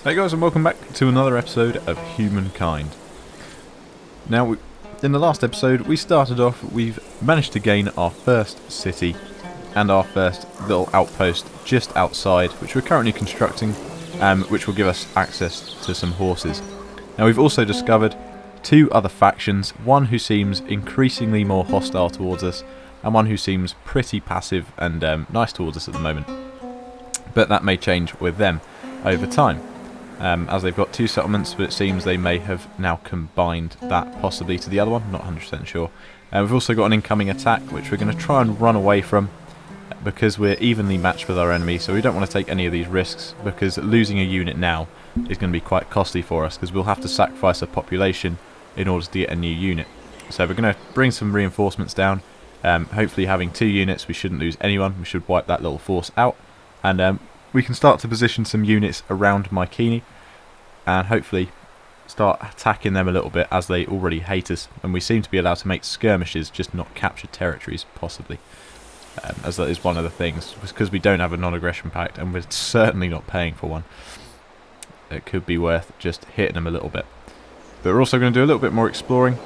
Hey guys, and welcome back to another episode of Humankind. Now, in the last episode we started off, we've managed to gain our first city and our first little outpost just outside, which we're currently constructing, which will give us access to some horses. Now we've also discovered two other factions, one who seems increasingly more hostile towards us, and one who seems pretty passive and nice towards us at the moment. But that may change with them over time. As they've got two settlements, but it seems they may have now combined that possibly to the other one, not 100% sure. We've also got an incoming attack which we're going to try and run away from because we're evenly matched with our enemy, so we don't want to take any of these risks because losing a unit now is going to be quite costly for us because we'll have to sacrifice a population in order to get a new unit. So we're going to bring some reinforcements down, hopefully having two units we shouldn't lose anyone, we should wipe that little force out, and we can start to position some units around Mycenae and hopefully start attacking them a little bit, as they already hate us, and we seem to be allowed to make skirmishes, just not capture territories possibly, as that is one of the things, because we don't have a non-aggression pact and we're certainly not paying for one. It could be worth just hitting them a little bit. But we're also going to do a little bit more exploring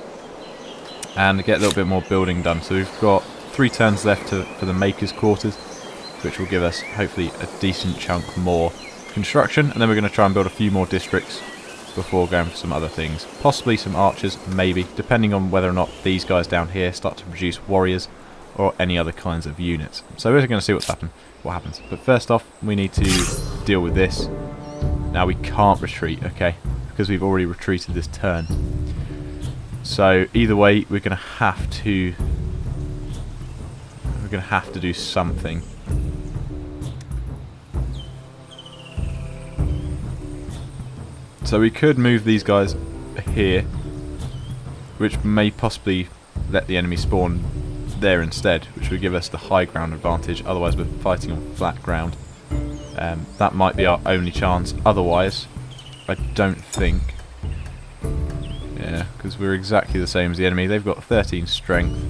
and get a little bit more building done. So we've got 3 turns left for the Maker's Quarters, which will give us hopefully a decent chunk more construction, and then we're going to try and build a few more districts before going for some other things. Possibly some archers, maybe, depending on whether or not these guys down here start to produce warriors or any other kinds of units. So we're going to see what happens. But first off, we need to deal with this. Now we can't retreat, okay, because we've already retreated this turn. So either way, we're going to have to do something. So we could move these guys here, which may possibly let the enemy spawn there instead, which would give us the high ground advantage. Otherwise we're fighting on flat ground. That might be our only chance. Otherwise, I don't think. Yeah, because we're exactly the same as the enemy. They've got 13 strength,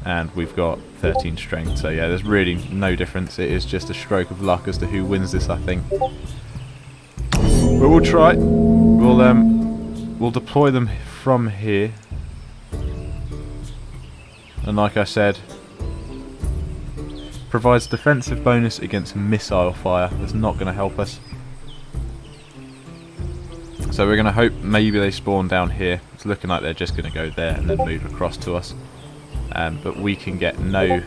and we've got 13 strength. So yeah, there's really no difference. It is just a stroke of luck as to who wins this, I think. But we'll try. We'll deploy them from here, and like I said, provides defensive bonus against missile fire. That's not going to help us. So we're going to hope maybe they spawn down here. It's looking like they're just going to go there and then move across to us. But we can get no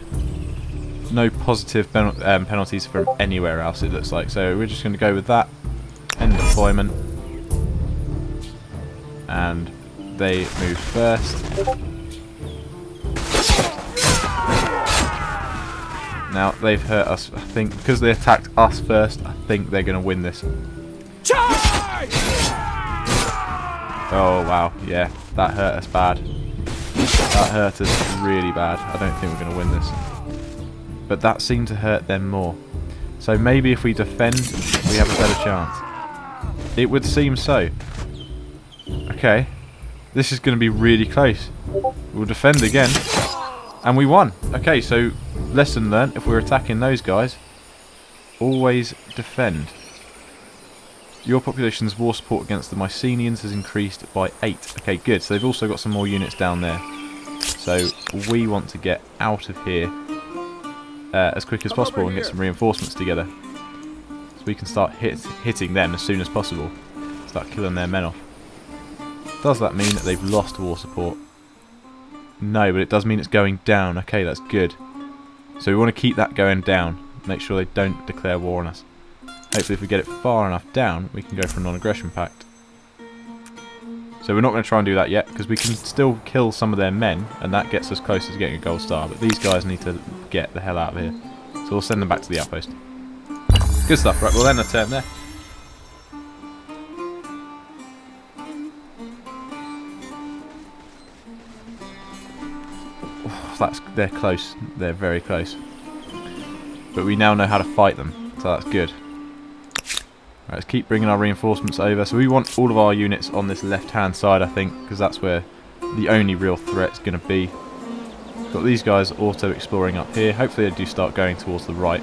positive penalties from anywhere else, it looks like. So we're just going to go with that. End deployment, and they move first. Now they've hurt us, I think, because they attacked us first. I think they're going to win this. Oh wow, yeah, that hurt us bad. That hurt us really bad. I don't think we're going to win this, but that seemed to hurt them more. So maybe if we defend, we have a better chance. It would seem so. Okay, this is going to be really close. We'll defend again, and we won. Okay, so lesson learnt: if we're attacking those guys, always defend. Your population's war support against the Mycenaeans has increased by 8. Okay, good. So they've also got some more units down there. So we want to get out of here as quick as possible and get some reinforcements together, so we can start hitting them as soon as possible. Start killing their men off. Does that mean that they've lost war support? No, but it does mean it's going down. Okay, that's good. So we want to keep that going down. Make sure they don't declare war on us. Hopefully if we get it far enough down, we can go for a non-aggression pact. So we're not going to try and do that yet, because we can still kill some of their men, and that gets us closer to getting a gold star. But these guys need to get the hell out of here. So we'll send them back to the outpost. Good stuff. Right, we'll end the turn there. Oh, they're close. They're very close. But we now know how to fight them, so that's good. Right, let's keep bringing our reinforcements over. So we want all of our units on this left-hand side, I think, because that's where the only real threat's going to be. Got these guys auto-exploring up here. Hopefully they do start going towards the right.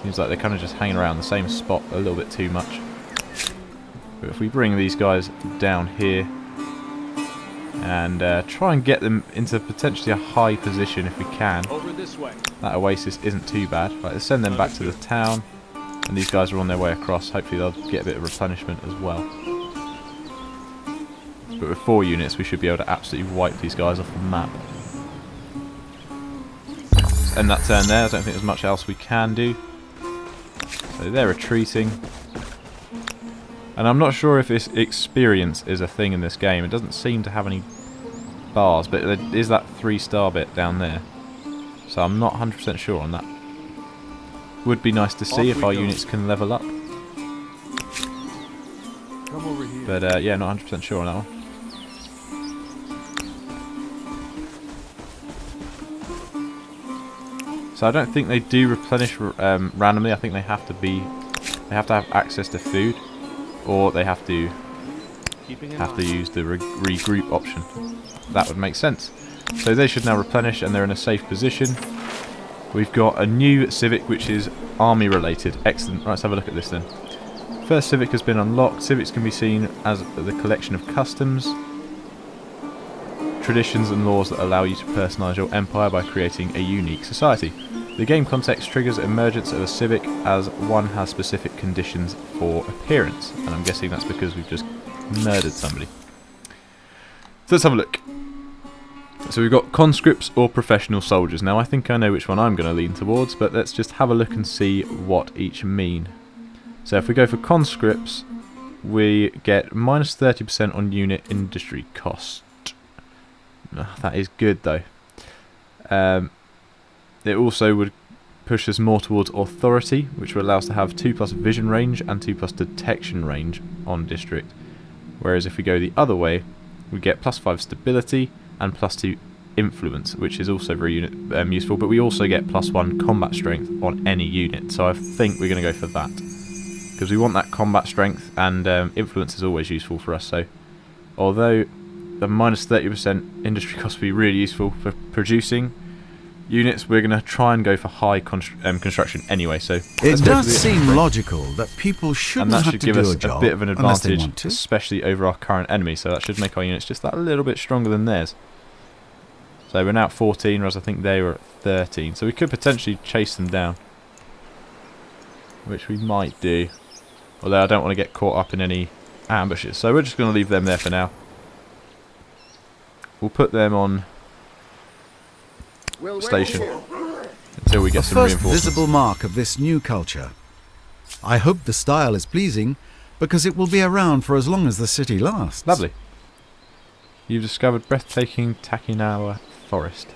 Seems like they're kind of just hanging around the same spot a little bit too much. But if we bring these guys down here and try and get them into potentially a high position if we can. Over this way. That oasis isn't too bad. Right, let's send them back to the town. And these guys are on their way across. Hopefully they'll get a bit of replenishment as well. But with 4 units we should be able to absolutely wipe these guys off the map. Let's end that turn there. I don't think there's much else we can do. So they're retreating. And I'm not sure if this experience is a thing in this game. It doesn't seem to have any bars, but there is that 3-star bit down there. So I'm not 100% sure on that. Would be nice to see if our units can level up. Come over here. But yeah, not 100% sure on that one. So I don't think they do replenish randomly. I think they have to have access to food, or they have to use the regroup option. That would make sense. So they should now replenish, and they're in a safe position. We've got a new civic which is army related. Excellent. Right, let's have a look at this then. First civic has been unlocked. Civics can be seen as the collection of customs, traditions and laws that allow you to personalise your empire by creating a unique society. The game context triggers emergence of a civic as one has specific conditions for appearance. And I'm guessing that's because we've just murdered somebody. So let's have a look. So we've got conscripts or professional soldiers. Now I think I know which one I'm going to lean towards, but let's just have a look and see what each mean. So if we go for conscripts, we get minus 30% on unit industry cost. That is good though. It also would push us more towards authority, which would allow us to have 2+ vision range and 2+ detection range on district. Whereas if we go the other way, we get +5 stability and +2 influence, which is also very useful, but we also get +1 combat strength on any unit, so I think we're going to go for that because we want that combat strength, and influence is always useful for us. So although the minus 30% industry cost would be really useful for producing units, we're going to try and go for high construction anyway. So it does seem logical that people shouldn't have to do a job, and that should give us a bit of an advantage, especially over our current enemy. So that should make our units just that little bit stronger than theirs. So we're now at 14, whereas I think they were at 13. So we could potentially chase them down, which we might do. Although I don't want to get caught up in any ambushes. So we're just going to leave them there for now. We'll put them on station until we get some reinforcements. The first visible mark of this new culture. I hope the style is pleasing, because it will be around for as long as the city lasts. Lovely. You've discovered breathtaking Takinawa forest.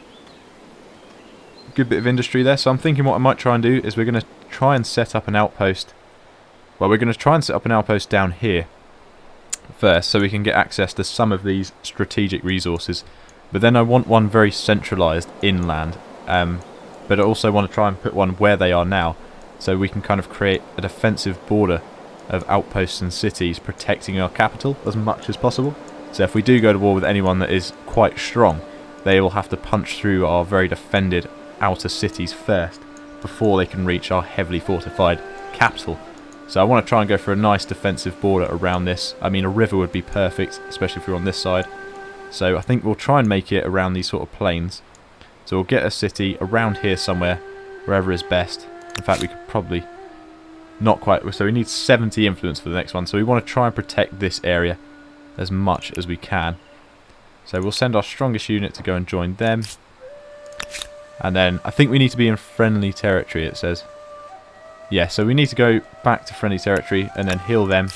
Good bit of industry there. So I'm thinking what I might try and do is we're going to try and set up an outpost. Well, we're going to try and set up an outpost down here first, so we can get access to some of these strategic resources. But then I want one very centralised inland. But I also want to try and put one where they are now, so we can kind of create a defensive border of outposts and cities protecting our capital as much as possible. So if we do go to war with anyone that is quite strong, they will have to punch through our very defended outer cities first before they can reach our heavily fortified capital. So I want to try and go for a nice defensive border around this. I mean, a river would be perfect, especially if we're on this side. So I think we'll try and make it around these sort of plains. So we'll get a city around here somewhere, wherever is best. In fact, we could probably not quite. So we need 70 influence for the next one. So we want to try and protect this area as much as we can. So we'll send our strongest unit to go and join them. And then I think we need to be in friendly territory, it says. Yeah, so we need to go back to friendly territory and then heal them.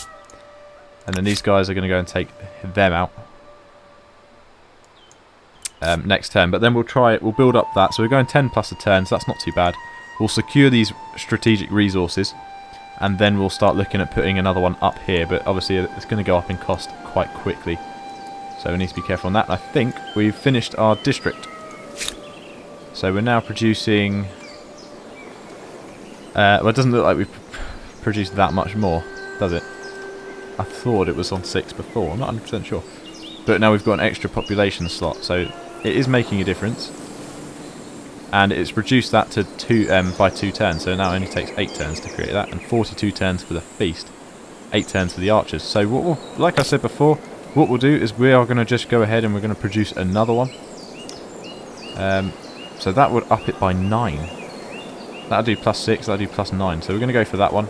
And then these guys are going to go and take them out next turn. But then we'll build up that. So we're going 10+ a turn, so that's not too bad. We'll secure these strategic resources. And then we'll start looking at putting another one up here. But obviously it's going to go up in cost quite quickly. So we need to be careful on that. I think we've finished our district. So we're now producing... well, it doesn't look like we've produced that much more, does it? I thought it was on 6 before. I'm not 100% sure. But now we've got an extra population slot, so it is making a difference. and it's reduced that to by 2 turns, so now it only takes 8 turns to create that, and 42 turns for the feast, 8 turns for the archers. So like I said before, what we'll do is we are going to just go ahead and we're going to produce another one. So that would up it by 9. That'll do +6, that'll do +9, so we're going to go for that one.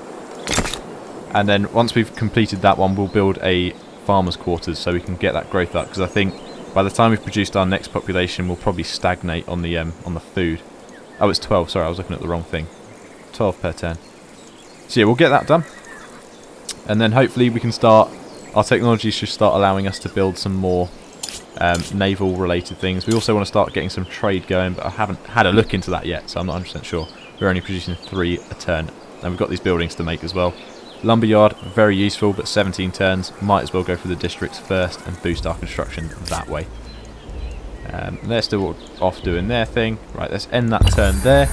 And then once we've completed that one, we'll build a farmer's quarters so we can get that growth up, because I think by the time we've produced our next population, we'll probably stagnate on the food. Oh, it's 12. Sorry, I was looking at the wrong thing. 12 per turn. So yeah, we'll get that done, and then hopefully we can start. Our technology should start allowing us to build some more naval-related things. We also want to start getting some trade going, but I haven't had a look into that yet, so I'm not 100% sure. We're only producing 3 a turn, and we've got these buildings to make as well. Lumberyard, very useful, but 17 turns. Might as well go for the districts first and boost our construction that way. They're still off doing their thing. Right, let's end that turn there.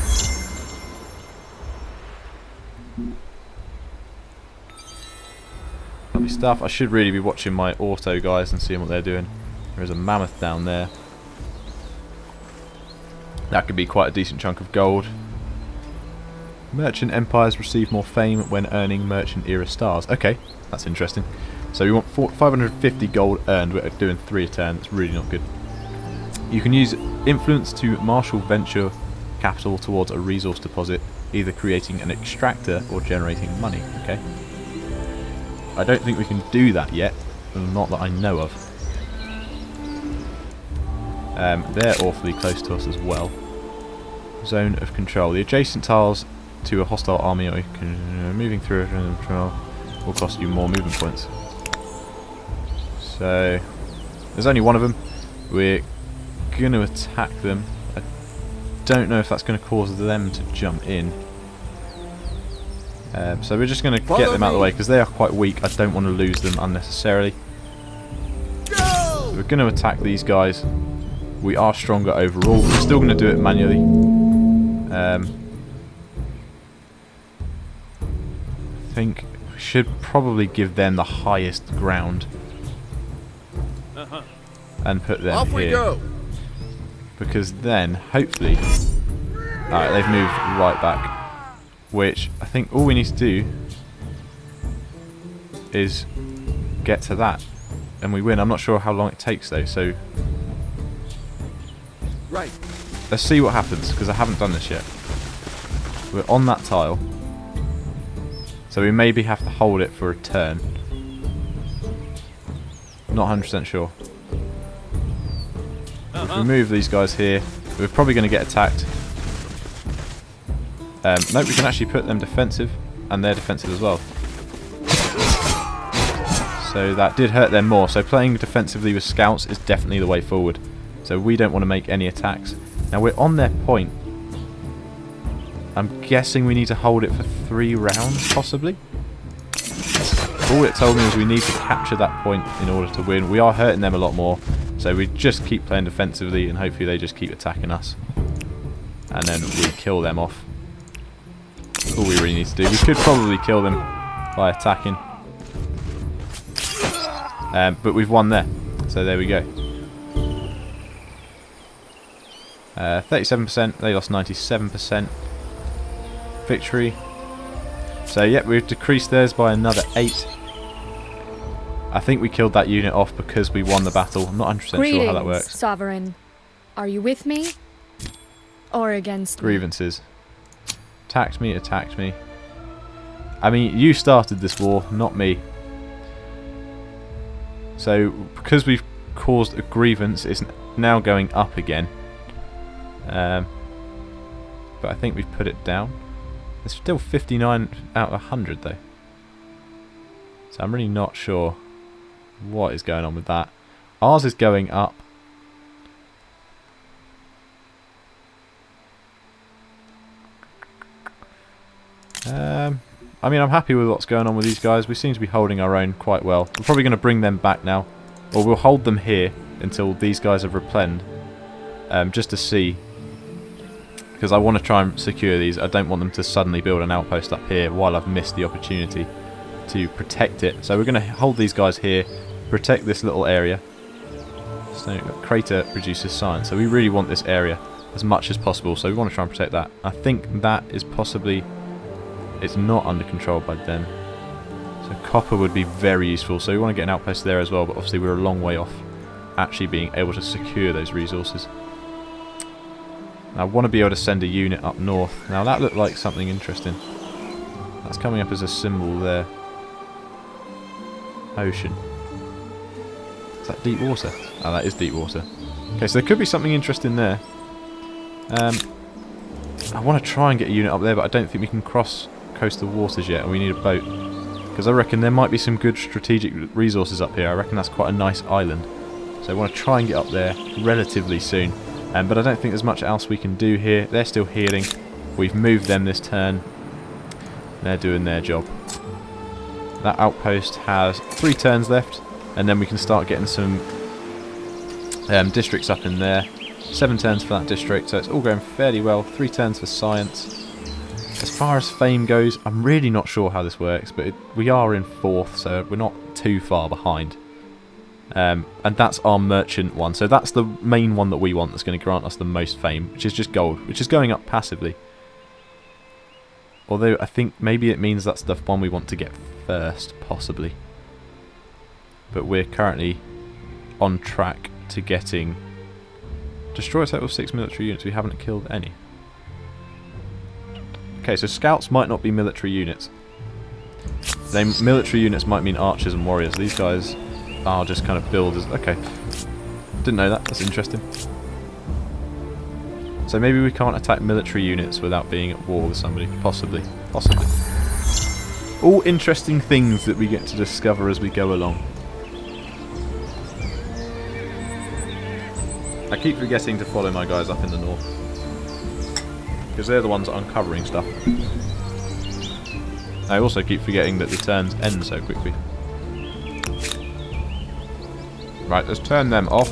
Lovely stuff. I should really be watching my auto guys and seeing what they're doing. There's a mammoth down there. That could be quite a decent chunk of gold. Merchant empires receive more fame when earning merchant era stars. Okay, that's interesting. So we want 550 gold earned. We're doing 3 a turn. That's really not good. You can use influence to marshal venture capital towards a resource deposit, either creating an extractor or generating money. Okay. I don't think we can do that yet. Not that I know of. They're awfully close to us as well. Zone of control. The adjacent tiles to a hostile army or moving through it will cost you more movement points. So there's only one of them. We're going to attack them. I don't know if that's going to cause them to jump in. So we're just going to get them out of the way because they are quite weak. I don't want to lose them unnecessarily. So we're going to attack these guys. We are stronger overall. We're still going to do it manually. I think we should probably give them the highest ground and put them Off we here. go. Because then, hopefully... Alright, they've moved right back. Which, I think all we need to do is get to that. And we win. I'm not sure how long it takes though, so... Right. Let's see what happens, because I haven't done this yet. We're on that tile. So we maybe have to hold it for a turn. Not 100% sure. If we move these guys here, we're probably going to get attacked. No, we can actually put them defensive, and they're defensive as well. So that did hurt them more. So playing defensively with scouts is definitely the way forward. So we don't want to make any attacks. Now we're on their point. I'm guessing we need to hold it for 3 rounds, possibly. All it told me was we need to capture that point in order to win. We are hurting them a lot more, so we just keep playing defensively and hopefully they just keep attacking us. And then we kill them off. That's all we really need to do. We could probably kill them by attacking. But we've won there, so there we go. 37%, they lost 97%. Victory. So yep, we've decreased theirs by another 8. I think we killed that unit off because we won the battle. I'm not 100% sure how that works. Sovereign. Are you with me? Or against me? Grievances. Attacked me, attacked me. I mean, you started this war, not me. So, because we've caused a grievance, it's now going up again. But I think we've put it down. It's still 59 out of 100 though. So I'm really not sure what is going on with that. Ours is going up. I mean, I'm happy with what's going on with these guys. We seem to be holding our own quite well. We're probably going to bring them back now. Or we'll hold them here until these guys have replenished. Just to see. Because I want to try and secure these. I don't want them to suddenly build an outpost up here while I've missed the opportunity to protect it. So we're going to hold these guys here, protect this little area. So crater produces science. So we really want this area. as much as possible, so we want to try and protect that. I think that is possibly... it's not under control by them. So copper would be very useful, so we want to get an outpost there as well, but obviously we're a long way off actually being able to secure those resources. Now, I want to be able to send a unit up north. Now that looked like something interesting. That's coming up as a symbol there. Ocean. Is that deep water? Oh, that is deep water. Okay, so there could be something interesting there. I want to try and get a unit up there, but I don't think we can cross coastal waters yet, and we need a boat. Because I reckon there might be some good strategic resources up here. I reckon that's quite a nice island. So I want to try and get up there relatively soon. But I don't think there's much else we can do here. They're still healing. We've moved them this turn. They're doing their job. That outpost has 3 turns left, and then we can start getting some districts up in there. 7 turns for that district, so it's all going fairly well. 3 turns for science. As far as fame goes, I'm really not sure how this works, but we are in 4th, so we're not too far behind. And that's our merchant one, so that's the main one that we want that's going to grant us the most fame, which is just gold, which is going up passively. Although I think maybe it means that's the one we want to get first, possibly. But we're currently on track to getting... destroy a total of 6 military units. We haven't killed any. Okay, so scouts might not be military units. Military units might mean archers and warriors. These guys are just kind of builders. Okay. Didn't know that. That's interesting. So maybe we can't attack military units without being at war with somebody. Possibly. Possibly. All interesting things that we get to discover as we go along. I keep forgetting to follow my guys up in the north, because they're the ones uncovering stuff. I also keep forgetting that the turns end so quickly. Right, let's turn them off,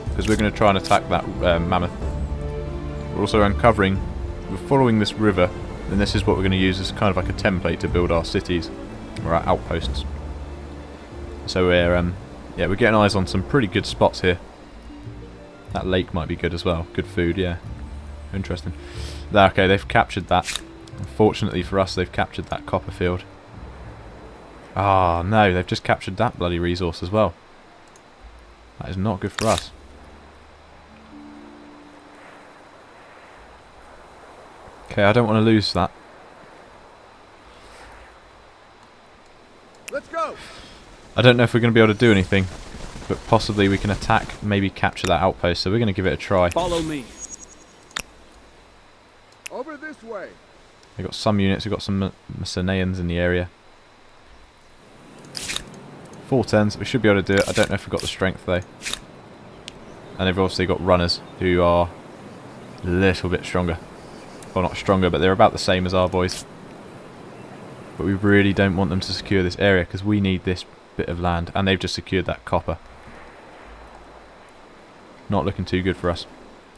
because we're going to try and attack that mammoth. We're also uncovering, we're following this river, and this is what we're going to use as kind of like a template to build our cities, or our outposts. So we're getting eyes on some pretty good spots here. That lake might be good as well. Good food, yeah. Interesting. Okay, they've captured that. Unfortunately for us, they've captured that copper field. Ah, no, they've just captured that bloody resource as well. That is not good for us. Okay, I don't want to lose that. Let's go. I don't know if we're going to be able to do anything, but possibly we can attack, maybe capture that outpost, so we're going to give it a try. Follow me. Over this way. We've got some units, we've got some Mycenaeans in the area. 4 turns, we should be able to do it. I don't know if we've got the strength though. And they've obviously got runners who are a little bit stronger. Well, not stronger, but they're about the same as our boys. But we really don't want them to secure this area, because we need this bit of land, and they've just secured that copper. Not looking too good for us,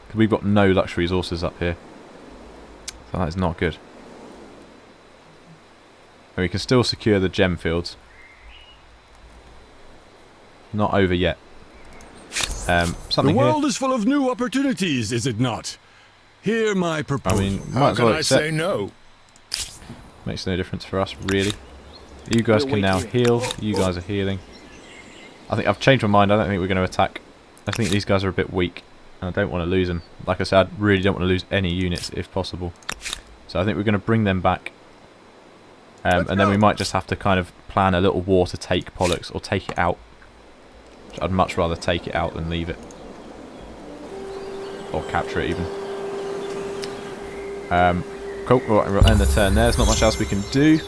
because we've got no luxury resources up here, so that is not good. And we can still secure the gem fields. Not over yet. Something the world here. is full of new opportunities, is it not? Hear my proposal. I mean, How might as can well I accept. say no? Makes no difference for us, really. You guys can now heal. You guys are healing. I think I've changed my mind. I don't think we're going to attack. I think these guys are a bit weak, and I don't want to lose them. Like I said, I really don't want to lose any units if possible. So I think we're going to bring them back. And then we might just have to kind of plan a little war to take Pollux, or take it out. I'd much rather take it out than leave it. Or capture it even. Cool, right, we'll end the turn there. There's not much else we can do.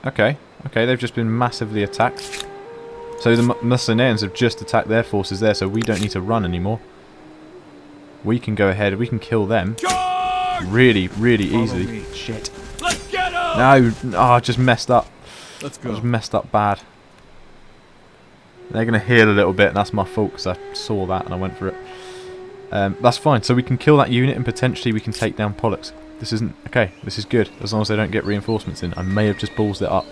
Okay, they've just been massively attacked. So the Mycenaeans have just attacked their forces there, so we don't need to run anymore. We can go ahead, we can kill them. Really, really easily. Shit. Let's get 'em! No, oh, I just messed up. Let's I go. just messed up bad. They're going to heal a little bit, and that's my fault, because I saw that and I went for it. That's fine, so we can kill that unit, and potentially we can take down Pollux. This isn't... okay, this is good, as long as they don't get reinforcements in. I may have just ballsed it up.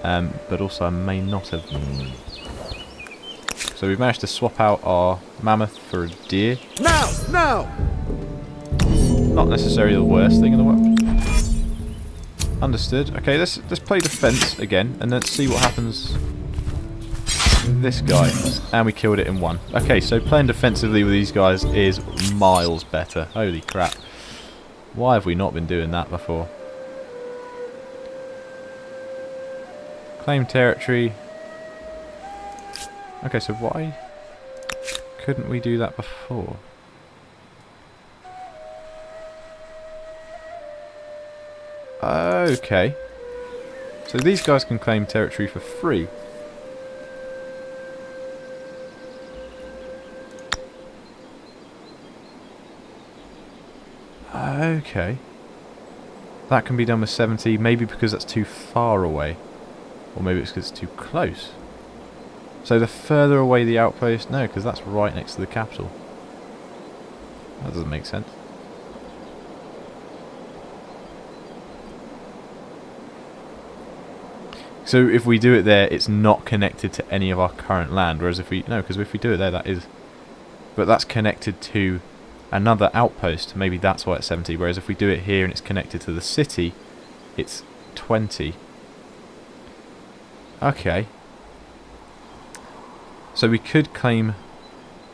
but also I may not have. So we've managed to swap out our mammoth for a deer. Now! Now! Not necessarily the worst thing in the world. Understood. Okay, let's play defense again, and let's see what happens with this guy. And we killed it in one. Okay, so playing defensively with these guys is miles better. Holy crap. Why have we not been doing that before? Claim territory. Okay, so why couldn't we do that before? Okay. So these guys can claim territory for free. Okay. That can be done with 70, maybe because that's too far away. Or maybe it's because it's too close. So the further away the outpost... No, because that's right next to the capital. That doesn't make sense. So if we do it there, it's not connected to any of our current land. Whereas if we... No, because if we do it there, that is... But that's connected to another outpost. Maybe that's why it's 70. Whereas if we do it here and it's connected to the city, it's 20. Okay. So we could claim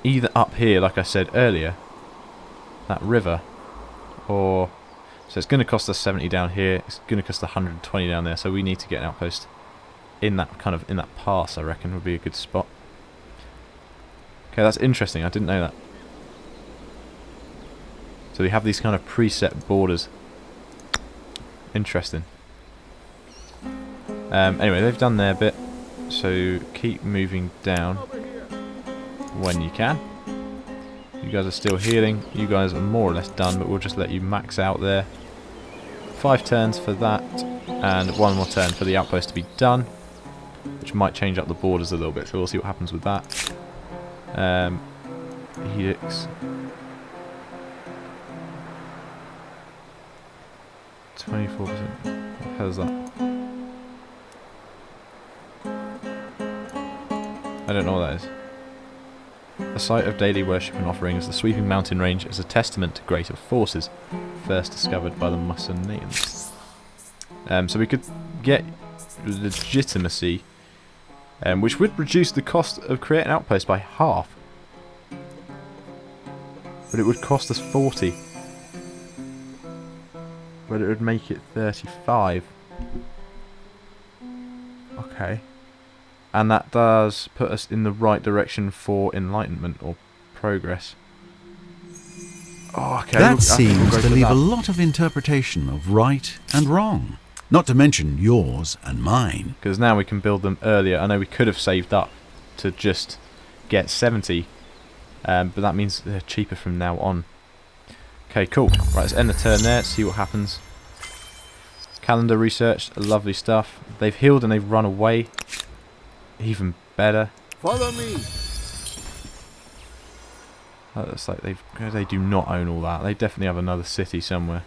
either up here, like I said earlier, that river, or... So it's going to cost us 70 down here, it's going to cost 120 down there, so we need to get an outpost in that in that pass, I reckon, would be a good spot. Okay, that's interesting, I didn't know that. So we have these kind of preset borders. Interesting. Anyway, they've done their bit, so keep moving down when you can. You guys are still healing. You guys are more or less done, but we'll just let you max out there. 5 turns for that, and 1 more turn for the outpost to be done, which might change up the borders a little bit, so we'll see what happens with that. Helix. 24%. What the hell is that? I don't know what that is. A site of daily worship and offerings, the sweeping mountain range is a testament to greater forces, first discovered by the Mycenaeans. So we could get legitimacy, which would reduce the cost of creating an outpost by half. But it would cost us 40. But it would make it 35. Okay. And that does put us in the right direction for enlightenment or progress. Oh, okay. That seems to leave a lot of interpretation of right and wrong. Not to mention yours and mine. Because now we can build them earlier. I know we could have saved up to just get 70. But that means they're cheaper from now on. Okay, cool. Right, let's end the turn there. See what happens. Calendar researched. Lovely stuff. They've healed and they've run away. Even better. Follow me. It's like they do not own all that. They definitely have another city somewhere.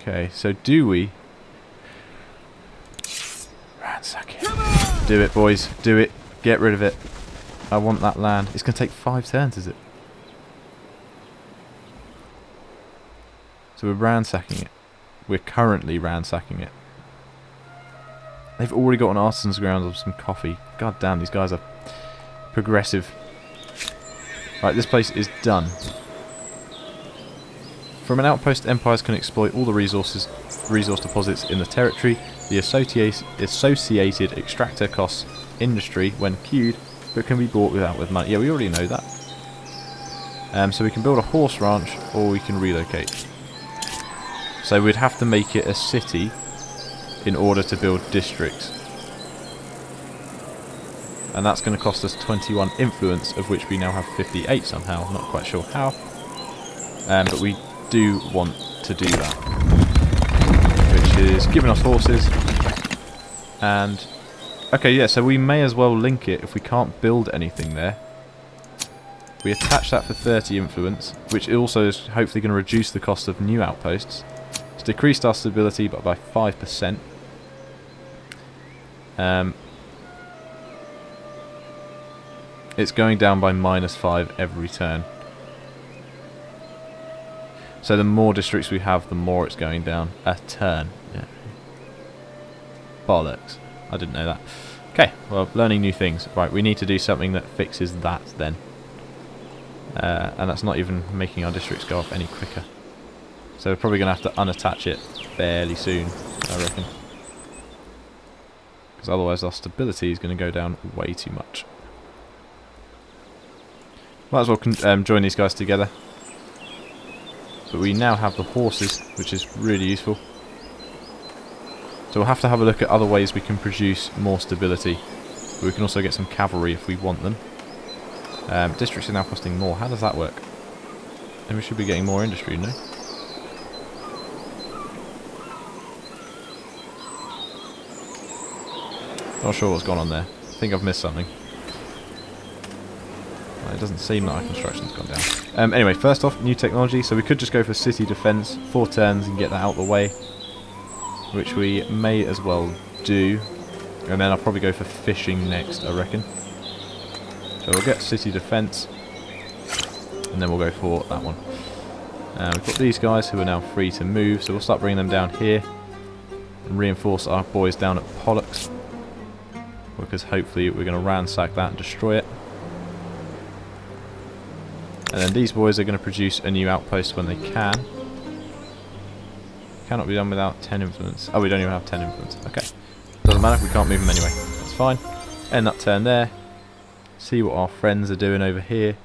Okay, so do we ransack it? Do it, boys. Do it. Get rid of it. I want that land. It's going to take 5 turns, is it? So we're ransacking it. We're currently ransacking it. They've already got an artisan's grounds of some coffee. God damn, these guys are progressive. Right, this place is done. From an outpost, empires can exploit all the resource deposits in the territory. The associated extractor costs industry when queued, but can be bought with money. Yeah, we already know that. So we can build a horse ranch, or we can relocate. So we'd have to make it a city in order to build districts. And that's going to cost us 21 influence, of which we now have 58 somehow. Not quite sure how. But we do want to do that. Which is giving us horses. And... okay, yeah, so we may as well link it if we can't build anything there. We attach that for 30 influence, which also is hopefully going to reduce the cost of new outposts. It's decreased our stability by 5%. It's going down by -5 every turn. So the more districts we have, the more it's going down a turn. Yeah. Bollocks. I didn't know that. Okay, well, learning new things. Right, we need to do something that fixes that then. And that's not even making our districts go up any quicker. So we're probably going to have to unattach it fairly soon, I reckon. Because otherwise our stability is going to go down way too much. Might as well join these guys together. But we now have the horses, which is really useful. So we'll have to have a look at other ways we can produce more stability. But we can also get some cavalry if we want them. Districts are now costing more. How does that work? And we should be getting more industry, no? Not sure what's gone on there. I think I've missed something. Well, it doesn't seem that our construction's gone down. Anyway, first off, new technology. So we could just go for city defence, 4 turns and get that out of the way. Which we may as well do. And then I'll probably go for fishing next, I reckon. So we'll get city defence. And then we'll go for that one. We've got these guys who are now free to move. So we'll start bringing them down here. And reinforce our boys down at Pollux. Because hopefully we're going to ransack that and destroy it. And then these boys are going to produce a new outpost when they can. Cannot be done without 10 influence. Oh, we don't even have 10 influence. Okay. Doesn't matter, we can't move them anyway. That's fine. End that turn there. See what our friends are doing over here.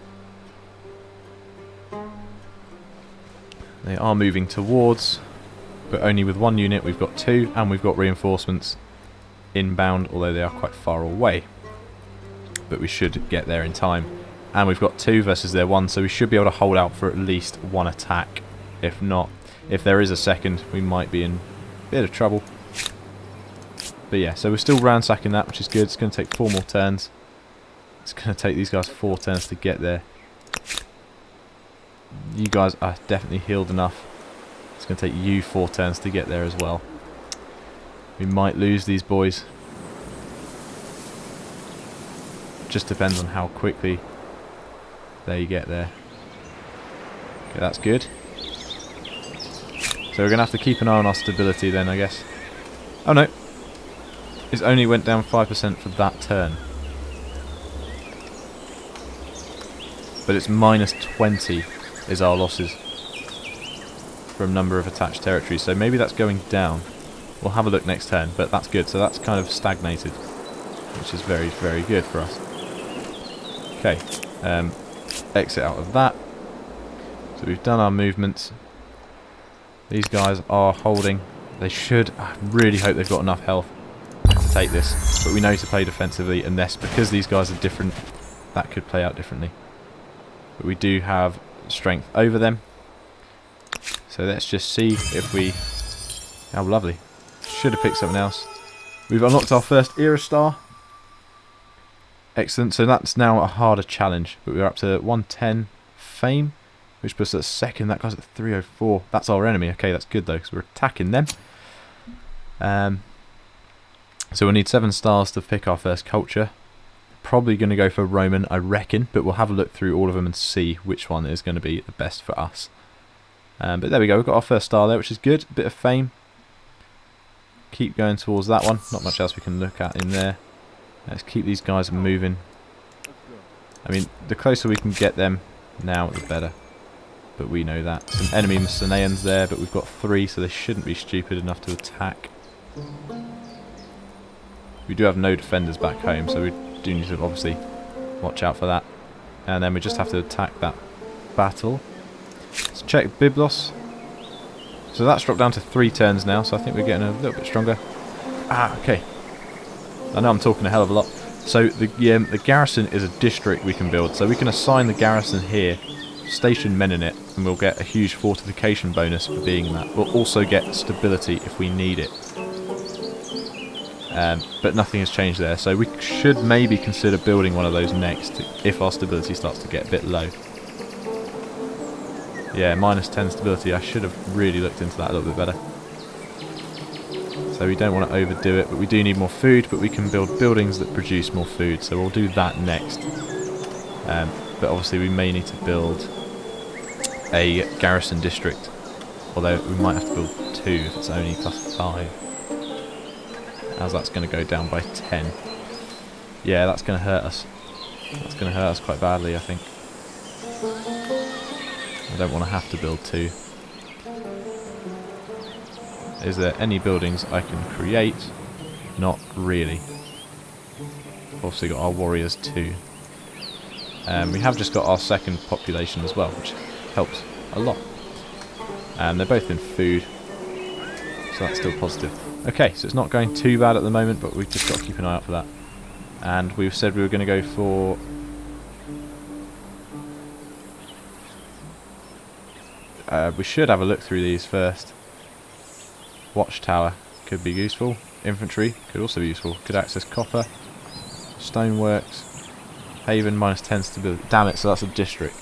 They are moving towards, but only with 1 unit. We've got 2, and we've got reinforcements inbound, although they are quite far away. But we should get there in time. And we've got 2 versus their 1, so we should be able to hold out for at least 1 attack. If not, if there is a second, we might be in a bit of trouble. But yeah, so we're still ransacking that, which is good. It's going to take 4 more turns. It's going to take these guys 4 turns to get there. You guys are definitely healed enough. It's going to take you 4 turns to get there as well. We might lose these boys. Just depends on how quickly they get there. Okay, that's good. So we're going to have to keep an eye on our stability then, I guess. Oh no. It only went down 5% for that turn. But it's -20 is our losses from number of attached territories. So maybe that's going down. We'll have a look next turn, but that's good. So that's kind of stagnated, which is very, very good for us. Okay. Exit out of that. So we've done our movements. These guys are holding. They should. I really hope they've got enough health to take this. But we know to play defensively, and this, because these guys are different, that could play out differently. But we do have strength over them. So let's just see if we... How lovely. Should have picked something else. We've unlocked our first era star. Excellent. So that's now a harder challenge. But we're up to 110 fame, which puts us at second. That guy's at 304. That's our enemy. Okay, that's good though, because we're attacking them. So we'll need 7 stars to pick our first culture. Probably going to go for Roman, I reckon, but we'll have a look through all of them and see which one is going to be the best for us. But there we go, we've got our first star there, which is good. A bit of fame. Keep going towards that one. Not much else we can look at in there. Let's keep these guys moving. I mean, the closer we can get them now, the better. But we know that. Some enemy Mycenaeans there, but we've got 3, so they shouldn't be stupid enough to attack. We do have no defenders back home, so we do need to obviously watch out for that. And then we just have to attack that battle. Let's check Byblos. So that's dropped down to 3 turns now, so I think we're getting a little bit stronger. Ah, okay. I know I'm talking a hell of a lot. So the garrison is a district we can build. So we can assign the garrison here, station men in it, and we'll get a huge fortification bonus for being in that. We'll also get stability if we need it. But nothing has changed there, so we should maybe consider building one of those next if our stability starts to get a bit low. Yeah, -10 stability. I should have really looked into that a little bit better. So we don't want to overdo it, but we do need more food, but we can build buildings that produce more food, so we'll do that next. But obviously we may need to build a garrison district, although we might have to build 2 if it's only +5. As that's going to go down by 10. Yeah, that's going to hurt us. That's going to hurt us quite badly, I think. I don't want to have to build 2. Is there any buildings I can create? Not really. Obviously got our warriors too. We have just got our second population as well, which helps a lot. And they're both in food, so that's still positive. Okay, so it's not going too bad at the moment, but we've just got to keep an eye out for that. And we've said we were going to go for... we should have a look through these first. Watchtower could be useful. Infantry could also be useful. Could access copper. Stoneworks. Haven -10 stability. Damn it, so that's a district.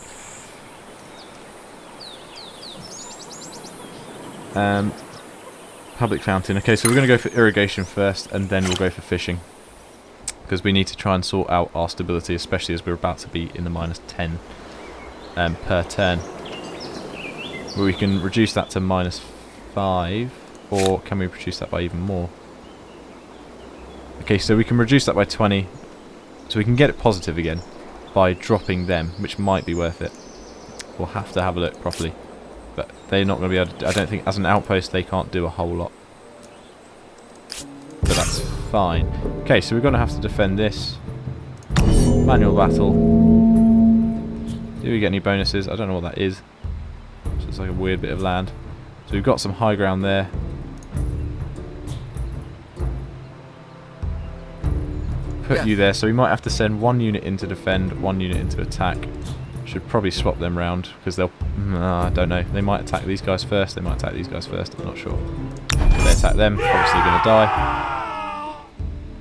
Public fountain. Okay, so we're going to go for irrigation first, and then we'll go for fishing. Because we need to try and sort out our stability, especially as we're about to be in the -10 per turn. But we can reduce that to -5, or can we reduce that by even more? Okay, so we can reduce that by 20, so we can get it positive again by dropping them, which might be worth it. We'll have to have a look properly. But they're not going to be able to... I don't think, as an outpost, they can't do a whole lot. But that's fine. Okay, so we're going to have to defend this. Manual battle. Do we get any bonuses? I don't know what that is. So it's like a weird bit of land. So we've got some high ground there. Put you there, so we might have to send 1 unit in to defend, 1 unit in to attack. Should probably swap them round, because they'll... I don't know. They might attack these guys first, they might attack these guys first, I'm not sure. If they attack them, obviously going to die.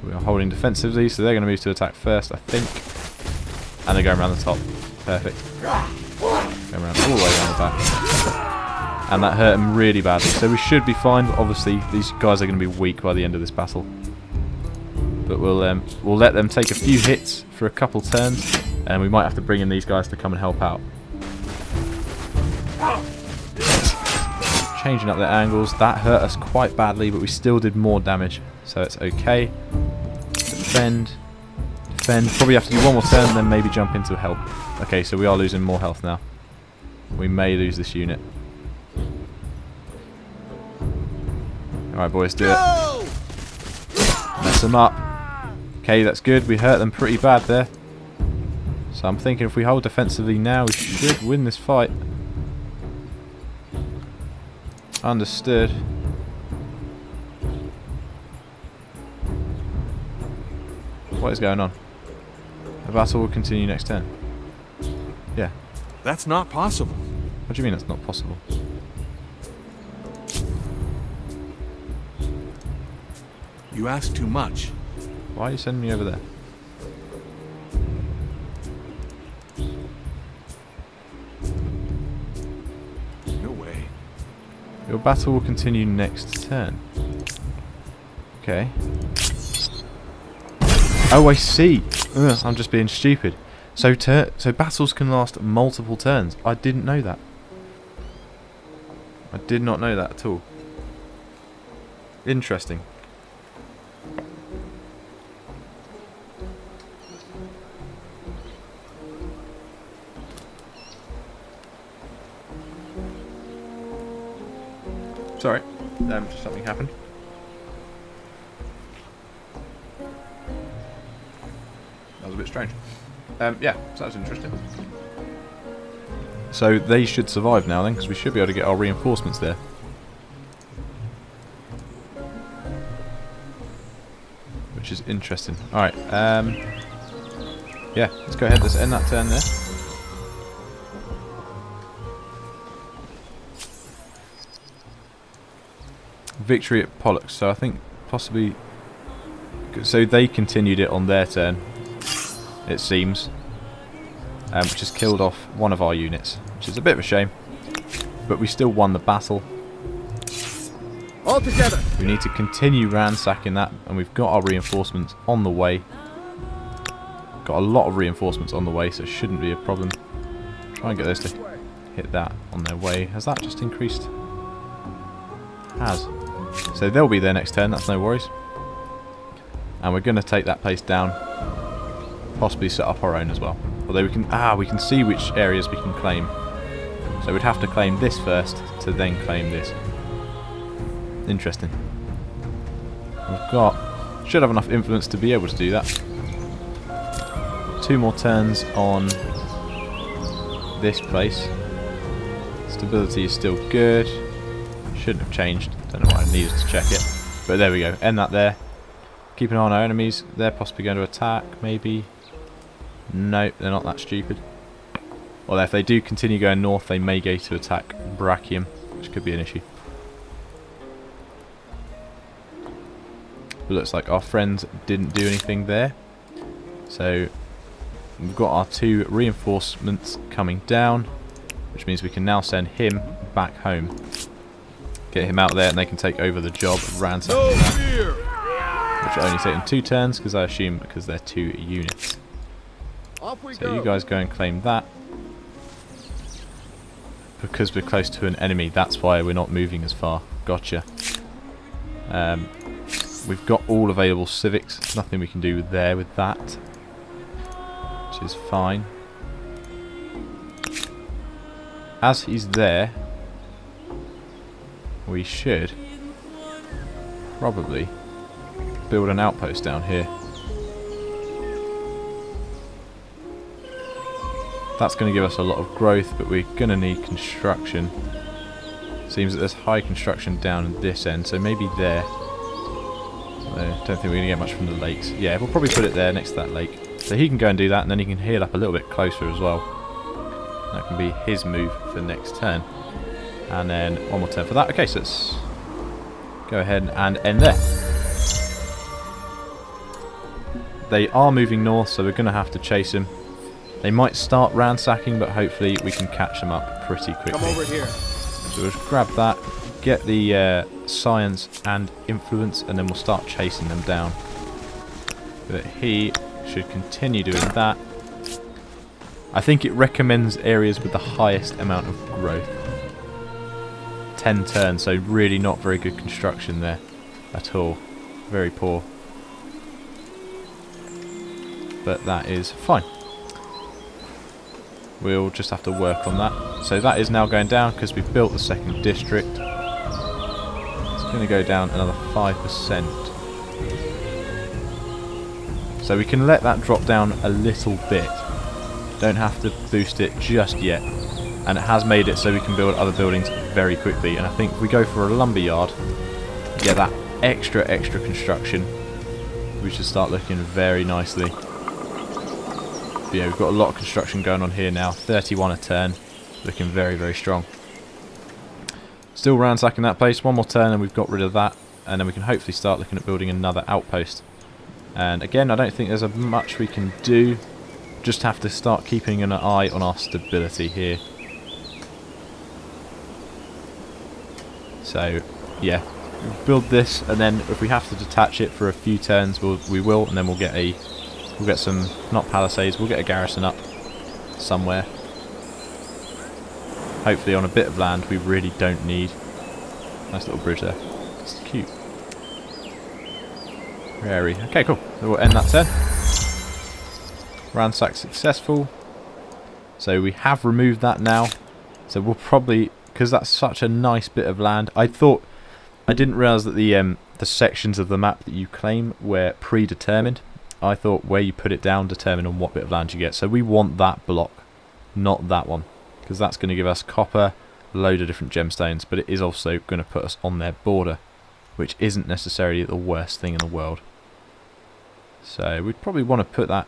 We are holding defensively, so they're going to move to attack first, I think. And they're going around the top. Perfect. Going around all the way around the back. And that hurt them really badly. So we should be fine, but obviously these guys are going to be weak by the end of this battle. But we'll let them take a few hits for a couple turns, and we might have to bring in these guys to come and help out. Changing up their angles. That hurt us quite badly, but we still did more damage, so it's okay. Defend. Defend. Probably have to do 1 more turn and then maybe jump into help. Okay, so we are losing more health now. We may lose this unit. Alright boys, do it. Mess them up. Okay, that's good. We hurt them pretty bad there. So I'm thinking if we hold defensively now, we should win this fight. Understood. What is going on? The battle will continue next turn. Yeah. That's not possible. What do you mean that's not possible? You ask too much. Why are you sending me over there? No way. Your battle will continue next turn. Okay. Oh, I see. Ugh, I'm just being stupid. So battles can last multiple turns. I didn't know that. I did not know that at all. Interesting. Sorry, just something happened. That was a bit strange. Yeah, so that was interesting. So they should survive now then, because we should be able to get our reinforcements there. Which is interesting. Alright, yeah, let's go ahead, let's end that turn there. Victory at Pollux, so I think possibly... So they continued it on their turn, it seems. Which has killed off one of our units, which is a bit of a shame. but we still won the battle. All together. We need to continue ransacking that, and we've got our reinforcements on the way. Got a lot of reinforcements on the way, so it shouldn't be a problem. Try and get those to hit that on their way. Has that just increased? Has. So they'll be there next turn, that's no worries. And we're going to take that place down. Possibly set up our own as well. Although we can see which areas we can claim. So we'd have to claim this first to then claim this. Interesting. Should have enough influence to be able to do that. 2 more turns on this place. Stability is still good. Shouldn't have changed. Don't know why I needed to check it. But there we go. End that there. Keep an eye on our enemies. They're possibly going to attack, maybe. No, they're not that stupid. Well, if they do continue going north, they may go to attack Brachium, which could be an issue. It looks like our friends didn't do anything there. So we've got our 2 reinforcements coming down, which means we can now send him back home. Get him out there and they can take over the job of ransacking that. Which will only take them 2 turns, because I assume because they're 2 units. So you guys go and claim that. Because we're close to an enemy, that's why we're not moving as far. Gotcha. We've got all available civics. There's nothing we can do there with that, which is fine. As he's there, we should probably build an outpost down here. That's going to give us a lot of growth, but we're going to need construction. Seems that there's high construction down at this end, so maybe there. I don't think we're going to get much from the lakes. Yeah, we'll probably put it there next to that lake. So he can go and do that, and then he can heal up a little bit closer as well. That can be his move for next turn. And then 1 more turn for that. Okay, so let's go ahead and end there. They are moving north, so we're going to have to chase them. They might start ransacking, but hopefully we can catch them up pretty quickly. Come over here. So we'll just grab that, get the science and influence, and then we'll start chasing them down. But he should continue doing that. I think it recommends areas with the highest amount of growth. 10 turns, so really not very good construction there at all. Very poor. But that is fine. We'll just have to work on that. So that is now going down because we've built the 2nd district. It's going to go down another 5%. So we can let that drop down a little bit. Don't have to boost it just yet. And it has made it so we can build other buildings very quickly. And I think if we go for a lumberyard, get that extra construction, we should start looking very nicely. But yeah, we've got a lot of construction going on here now. 31 a turn. Looking very, very strong. Still ransacking that place. 1 more turn and we've got rid of that. And then we can hopefully start looking at building another outpost. And again, I don't think there's much we can do. Just have to start keeping an eye on our stability here. So, yeah. We'll build this, and then if we have to detach it for a few turns, we will, and then we'll get some, not palisades, we'll get a garrison up somewhere. Hopefully on a bit of land we really don't need. Nice little bridge there. It's cute. Very. Okay, cool. So we'll end that turn. Ransack successful. So we have removed that now. So we'll probably, because that's such a nice bit of land. I didn't realise that the sections of the map that you claim were predetermined. I thought where you put it down determined on what bit of land you get. So we want that block, not that one, because that's going to give us copper, a load of different gemstones, but it is also going to put us on their border, which isn't necessarily the worst thing in the world. So we'd probably want to put that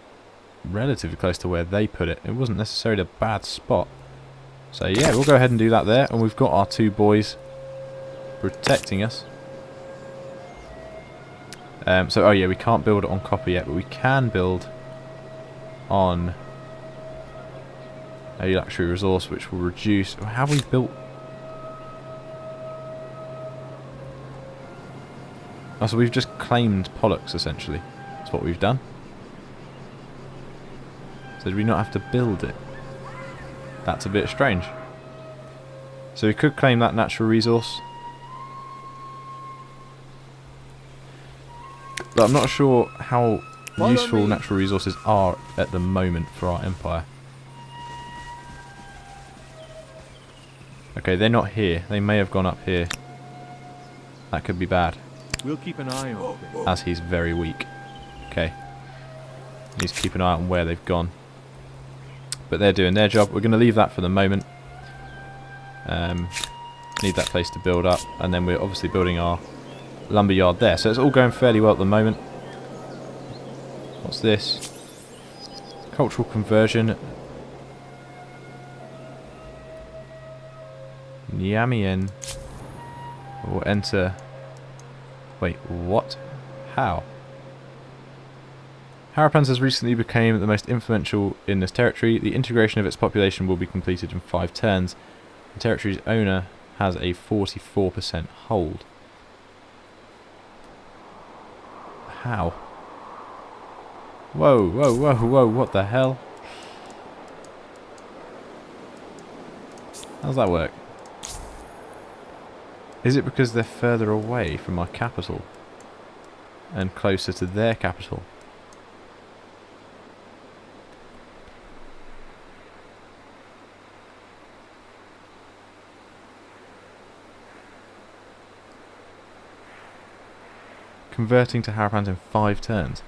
relatively close to where they put it. It wasn't necessarily a bad spot. So yeah, we'll go ahead and do that there, and we've got our 2 boys protecting us. So, oh yeah, we can't build it on copper yet, but we can build on a luxury resource, which will reduce. Have we built? Oh, so we've just claimed Pollux, essentially. That's what we've done. So did we not have to build it? That's a bit strange. So we could claim that natural resource. But I'm not sure how useful natural resources are at the moment for our empire. Okay, they're not here. They may have gone up here. That could be bad. We'll keep an eye on things. As he's very weak. Okay. Needs to keep an eye on where they've gone. But they're doing their job. We're going to leave that for the moment. Need that place to build up. And then we're obviously building our lumberyard there. So it's all going fairly well at the moment. What's this? Cultural conversion. Niamien will enter... Wait, what? How? Harapans has recently become the most influential in this territory. The integration of its population will be completed in 5 turns. The territory's owner has a 44% hold. How? Whoa, whoa, whoa, whoa, what the hell? How does that work? Is it because they're further away from our capital and closer to their capital? Converting to Harapans in 5 turns.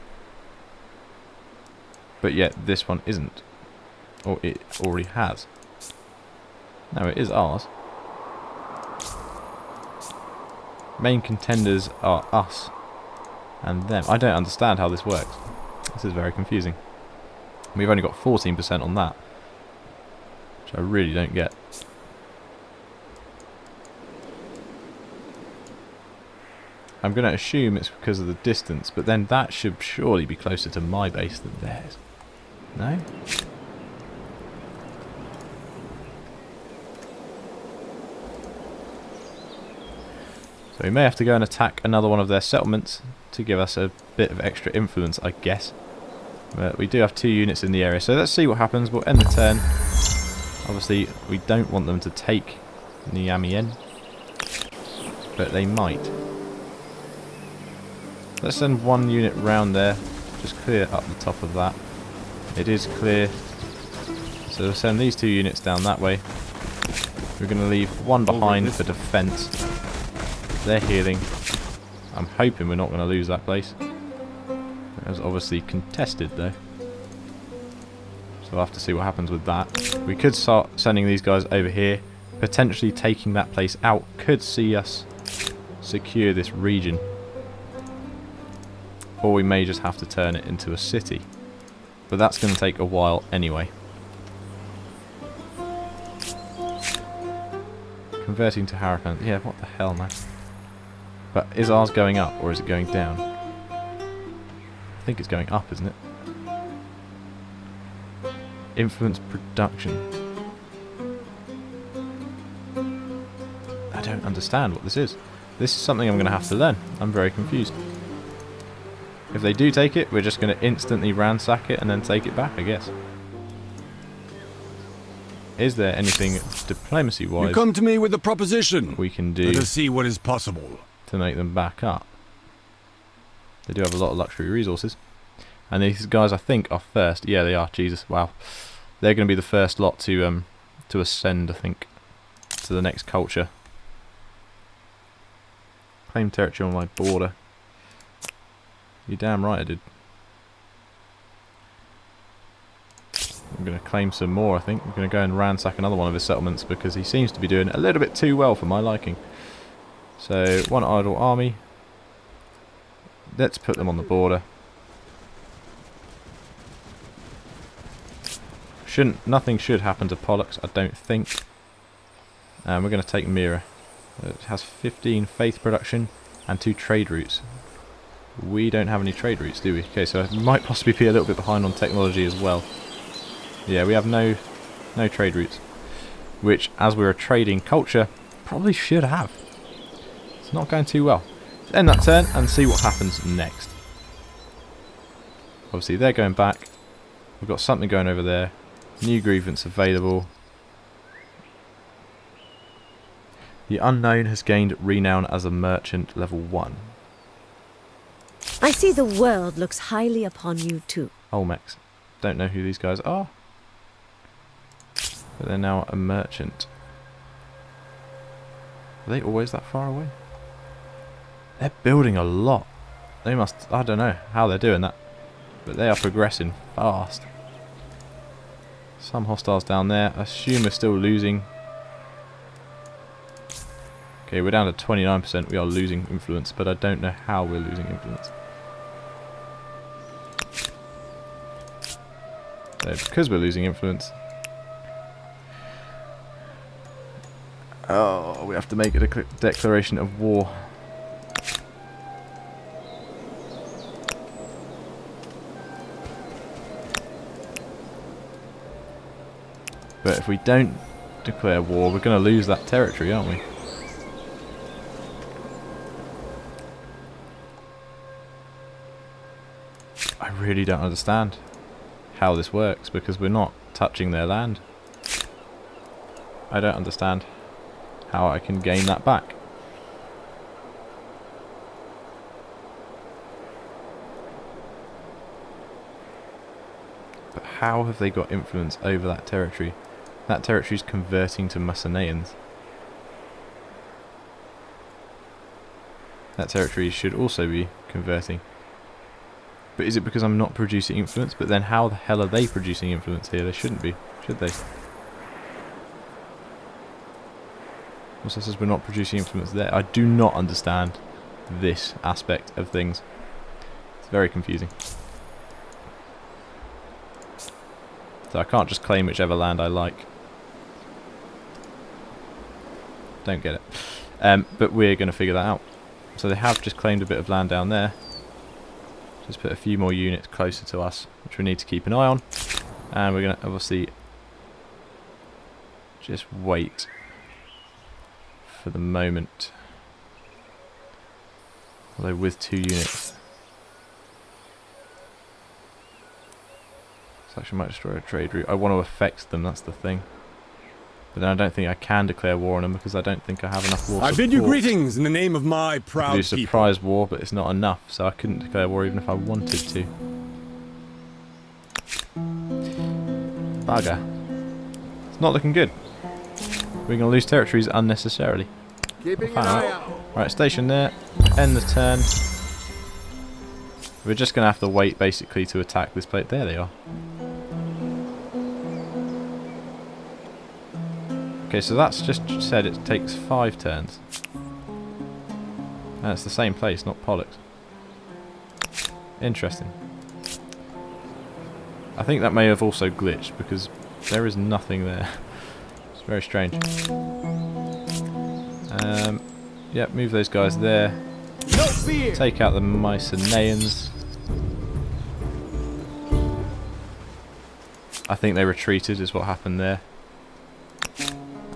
But yet this one isn't. Or it already has. No, it is ours. Main contenders are us and them. I don't understand how this works. This is very confusing. We've only got 14% on that, which I really don't get. I'm going to assume it's because of the distance, but then that should surely be closer to my base than theirs. No? So we may have to go and attack another one of their settlements to give us a bit of extra influence, I guess. But we do have 2 units in the area, so let's see what happens. We'll end the turn. Obviously, we don't want them to take Niamien, but they might. Let's send 1 unit round there, just clear up the top of that. It is clear, so we'll send these 2 units down that way. We're going to leave 1 behind for defence. They're healing. I'm hoping we're not going to lose that place. It was obviously contested though, so we'll have to see what happens with that. We could start sending these guys over here. Potentially taking that place out could see us secure this region. Or we may just have to turn it into a city. But that's going to take a while anyway. Converting to Huracan. Yeah, what the hell, man? But is ours going up or is it going down? I think it's going up, isn't it? Influence production. I don't understand what this is. This is something I'm going to have to learn. I'm very confused. If they do take it, we're just going to instantly ransack it and then take it back, I guess. Is there anything diplomacy-wise You come to me with a proposition. we can do Let us see what is possible. to make them back up? They do have a lot of luxury resources. And these guys, I think, are first. Yeah, they are. Jesus, wow. They're going to be the first lot to ascend, I think, to the next culture. Claim territory on my border. You're damn right I did. I'm going to claim some more, I think. I'm going to go and ransack another one of his settlements because he seems to be doing a little bit too well for my liking. So, 1 idle army. Let's put them on the border. Nothing should happen to Pollux, I don't think. And we're going to take Mira. It has 15 faith production and 2 trade routes. We don't have any trade routes, do we? Okay, so it might possibly be a little bit behind on technology as well. Yeah, we have no trade routes. Which, as we're a trading culture, probably should have. It's not going too well. end that turn and see what happens next. Obviously they're going back. We've got something going over there. New grievance available. The unknown has gained renown as a merchant level 1. I see the world looks highly upon you too. Olmecs. Don't know who these guys are. But they're now a merchant. Are they always that far away? They're building a lot. They must... I don't know how they're doing that. But they are progressing fast. Some hostiles down there. I assume we're still losing. Okay, we're down to 29%. We are losing influence, but I don't know how we're losing influence. So because we're losing influence... Oh, we have to make a declaration of war. But if we don't declare war, we're going to lose that territory, aren't we? I really don't understand how this works, because we're not touching their land. I don't understand how I can gain that back. But how have they got influence over that territory? That territory is converting to Mycenaeans. That territory should also be converting. But is it because I'm not producing influence? But then how the hell are they producing influence here? They shouldn't be, should they? Also says we're not producing influence there. I do not understand this aspect of things. It's very confusing. So I can't just claim whichever land I like. Don't get it. But we're going to figure that out. So they have just claimed a bit of land down there. Just put a few more units closer to us, which we need to keep an eye on. And we're going to obviously just wait for the moment. Although with 2 units. So actually might destroy a trade route. I want to affect them, that's the thing. But then I don't think I can declare war on them because I don't think I have enough war support. I bid you greetings in the name of my proud I people. could do surprise war, but it's not enough, so I couldn't declare war even if I wanted to. Bugger. It's not looking good. We're going to lose territories unnecessarily. Keeping an eye out. Right, station there. End the turn. We're just going to have to wait basically to attack this plate. There they are. Okay, so that's just said it takes 5 turns. And it's the same place, not Pollux. Interesting. I think that may have also glitched because there is nothing there. It's very strange. Yep, move those guys there. No fear. Take out the Mycenaeans. I think they retreated is what happened there.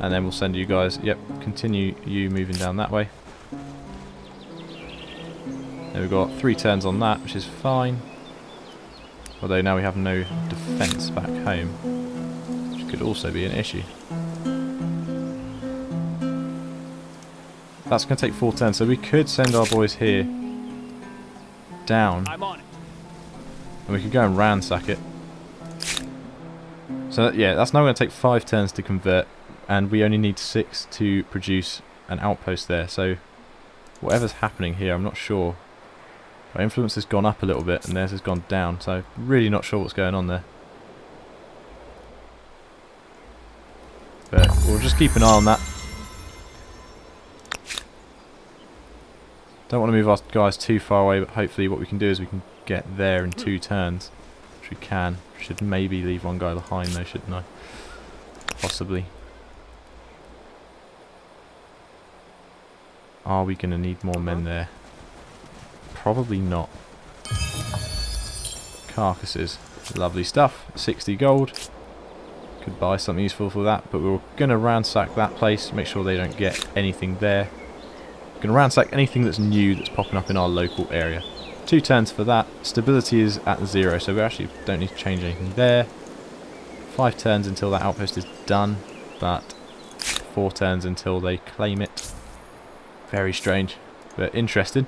And then we'll send you guys, yep, continue you moving down that way. And we've got 3 turns on that, which is fine. Although now we have no defence back home, which could also be an issue. That's going to take 4 turns, so we could send our boys here down. I'm on it. And we could go and ransack it. So yeah, that's now going to take 5 turns to convert, and we only need 6 to produce an outpost there. So whatever's happening here, I'm not sure. Our influence has gone up a little bit, and theirs has gone down. So really not sure what's going on there. But we'll just keep an eye on that. Don't want to move our guys too far away, but hopefully what we can do is we can get there in 2 turns. Which we can. Should maybe leave one guy behind though, shouldn't I? Possibly. Are we going to need more men there? Probably not. Carcasses. Lovely stuff. 60 gold. Could buy something useful for that, but we're going to ransack that place, make sure they don't get anything there. We're going to ransack anything that's new that's popping up in our local area. 2 turns for that. Stability is at 0, so we actually don't need to change anything there. 5 turns until that outpost is done, but 4 turns until they claim it. Very strange, but interesting.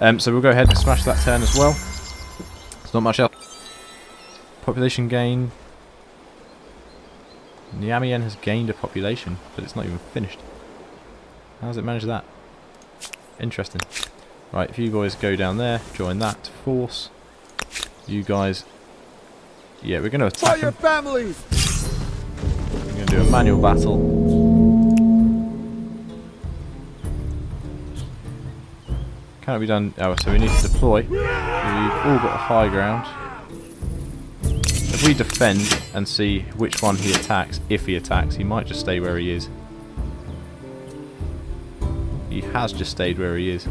So we'll go ahead and smash that turn as well. There's not much else. Population gain. Niamien has gained a population, but it's not even finished. How does it manage that? Interesting. Right, if you boys go down there, join that force. You guys... Yeah, we're going to attack Fire them. families! We're going to do a manual battle. Can't be done... Oh, so we need to deploy. We've all got a high ground. If we defend and see which one he attacks, if he attacks, he might just stay where he is. He has just stayed where he is.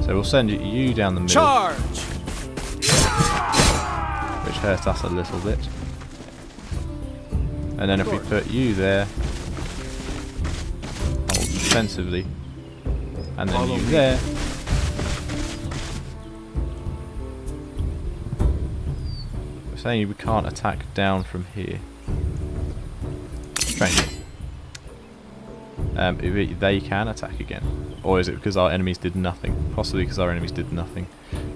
So we'll send you down the middle. Charge! Which hurt us a little bit. And then if we put you there, hold defensively, and then you there. We're saying we can't attack down from here. Strange. They can attack again. Or is it because our enemies did nothing? Possibly because our enemies did nothing.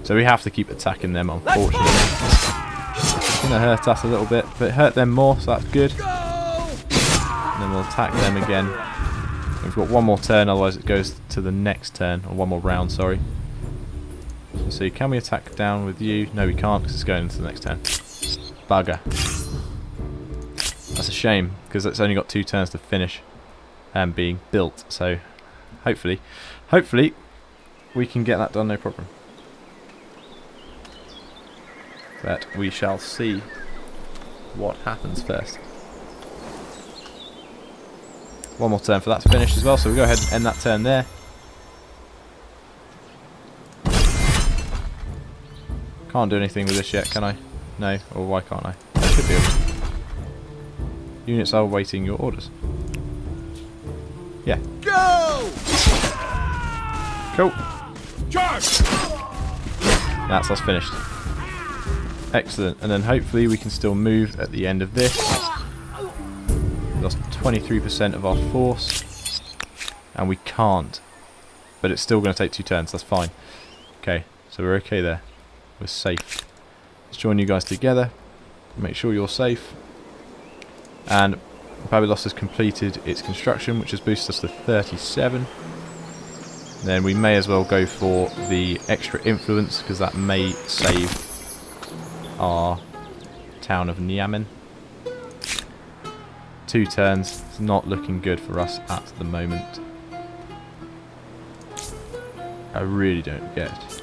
So we have to keep attacking them, unfortunately. It's going to hurt us a little bit, but it hurt them more, so that's good. And then we'll attack them again. We've got one more turn, otherwise it goes to the next turn. Or one more round, sorry. So let's see, can we attack down with you? No, we can't, because it's going into the next turn. Bugger. That's a shame, because it's only got 2 turns to finish and being built. So hopefully we can get that done, no problem. But we shall see what happens first. One more turn for that to finish as well, so we'll go ahead and end that turn there. Can't do anything with this yet, can I? No, or why can't I? I should be able to. Units are awaiting your orders. Yeah. Go! Cool. Charge! That's us finished. Excellent. And then hopefully we can still move at the end of this. Lost 23% of our force. And we can't. But it's still going to take 2 turns. That's fine. Okay. So we're okay there. We're safe. Let's join you guys together. Make sure you're safe. And Babylos has completed its construction, which has boosted us to 37. Then we may as well go for the extra influence, because that may save our town of Niamien. 2 turns. It's not looking good for us at the moment. I really don't get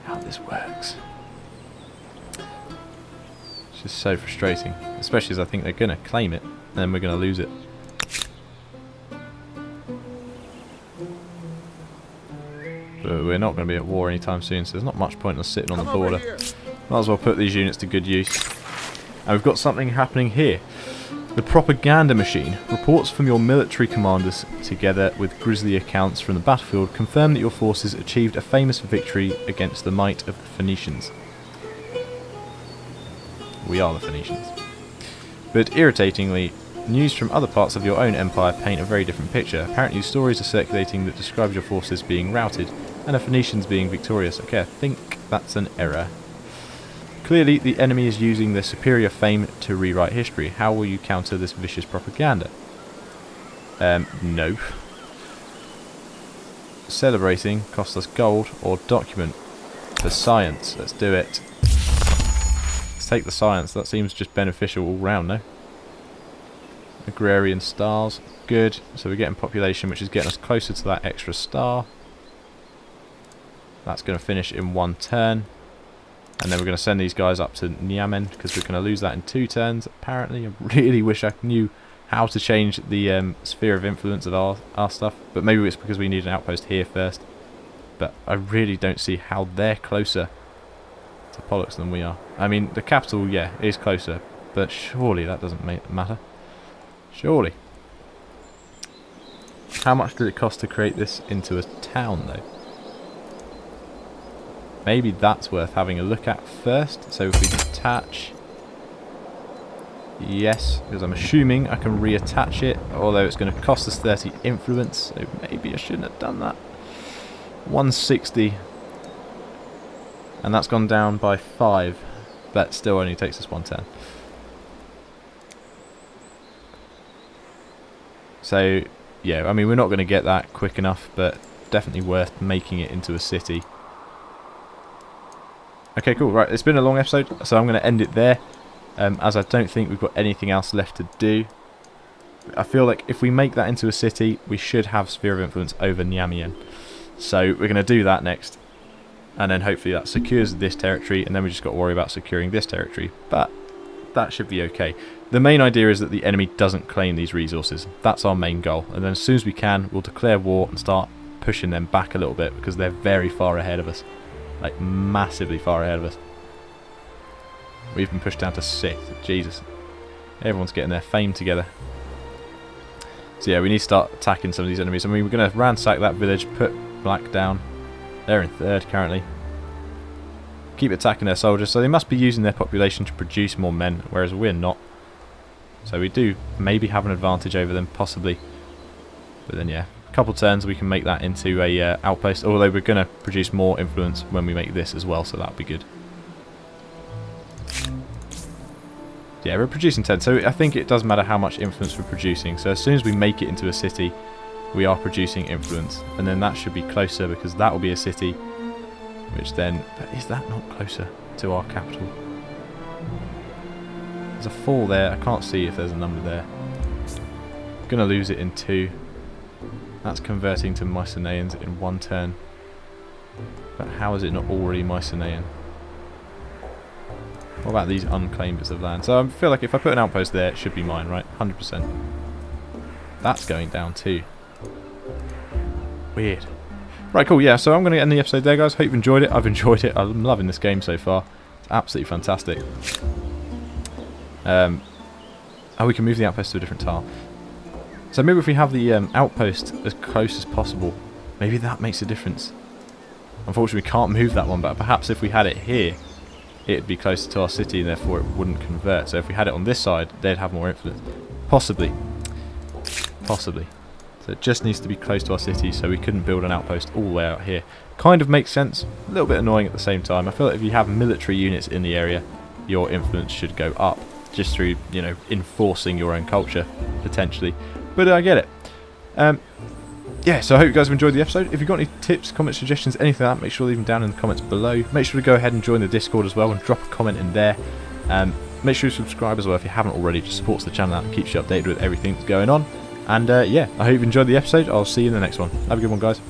how this works. It's just so frustrating, especially as I think they're going to claim it, and then we're going to lose it. But we're not going to be at war anytime soon, so there's not much point in us sitting on the border. Might as well put these units to good use. And we've got something happening here. The propaganda machine. Reports from your military commanders, together with grisly accounts from the battlefield, confirm that your forces achieved a famous victory against the might of the Phoenicians. We are the Phoenicians. But irritatingly, news from other parts of your own empire paint a very different picture. Apparently stories are circulating that describe your forces being routed and the Phoenicians being victorious. Okay, I think that's an error. Clearly, the enemy is using their superior fame to rewrite history. How will you counter this vicious propaganda? No. Celebrating costs us gold or document. For science, let's do it. Let's take the science. That seems just beneficial all round, no? Agrarian stars, good. So we're getting population, which is getting us closer to that extra star. That's going to finish in 1 turn. And then we're going to send these guys up to Niamien, because we're going to lose that in 2 turns, apparently. I really wish I knew how to change the sphere of influence of our stuff. But maybe it's because we need an outpost here first. But I really don't see how they're closer to Pollux than we are. I mean, the capital, yeah, is closer. But surely that doesn't matter. Surely. How much did it cost to create this into a town, though? Maybe that's worth having a look at first. So if we detach... Yes, because I'm assuming I can reattach it, although it's going to cost us 30 influence, so maybe I shouldn't have done that. 160. And that's gone down by 5, but still only takes us 110. So, yeah, I mean, we're not going to get that quick enough, but definitely worth making it into a city. Okay, cool. Right, it's been a long episode, so I'm going to end it there. As I don't think we've got anything else left to do. I feel like if we make that into a city, we should have Sphere of Influence over Niamien. So we're going to do that next. And then hopefully that secures this territory, and then we just got to worry about securing this territory. But that should be okay. The main idea is that the enemy doesn't claim these resources. That's our main goal. And then as soon as we can, we'll declare war and start pushing them back a little bit, because they're very far ahead of us. Like, massively far ahead of us. We've been pushed down to 6th. Jesus. Everyone's getting their fame together. So yeah, we need to start attacking some of these enemies. I mean, we're going to ransack that village, put black down. They're in 3rd currently. Keep attacking their soldiers. So they must be using their population to produce more men, whereas we're not. So we do maybe have an advantage over them, possibly. But then yeah, a couple turns we can make that into a outpost. Although we're going to produce more influence when we make this as well, so that'll be good. Yeah, we're producing 10, so I think it doesn't matter how much influence we're producing. So as soon as we make it into a city, we are producing influence. And then that should be closer, because that will be a city. Which then... But is that not closer to our capital? There's a 4 there. I can't see if there's a number there. Going to lose it in 2. That's converting to Mycenaeans in 1 turn. But how is it not already Mycenaean? What about these unclaimed bits of land? So I feel like if I put an outpost there, it should be mine, right? 100%. That's going down too. Weird. Right, cool, yeah, so I'm going to end the episode there, guys. Hope you've enjoyed it. I've enjoyed it. I'm loving this game so far. It's absolutely fantastic. Oh, we can move the outpost to a different tile. So maybe if we have the outpost as close as possible, maybe that makes a difference. Unfortunately, we can't move that one, but perhaps if we had it here, it'd be closer to our city, and therefore it wouldn't convert. So if we had it on this side, they'd have more influence. Possibly. Possibly. So it just needs to be close to our city, so we couldn't build an outpost all the way out here. Kind of makes sense, a little bit annoying at the same time. I feel like if you have military units in the area, your influence should go up, just through, you know, enforcing your own culture, potentially. But I get it. Yeah, so I hope you guys have enjoyed the episode. If you've got any tips, comments, suggestions, anything like that, make sure to leave them down in the comments below. Make sure to go ahead and join the Discord as well and drop a comment in there. Make sure to subscribe as well if you haven't already. It just supports the channel out and keeps you updated with everything that's going on. And yeah, I hope you've enjoyed the episode. I'll see you in the next one. Have a good one, guys.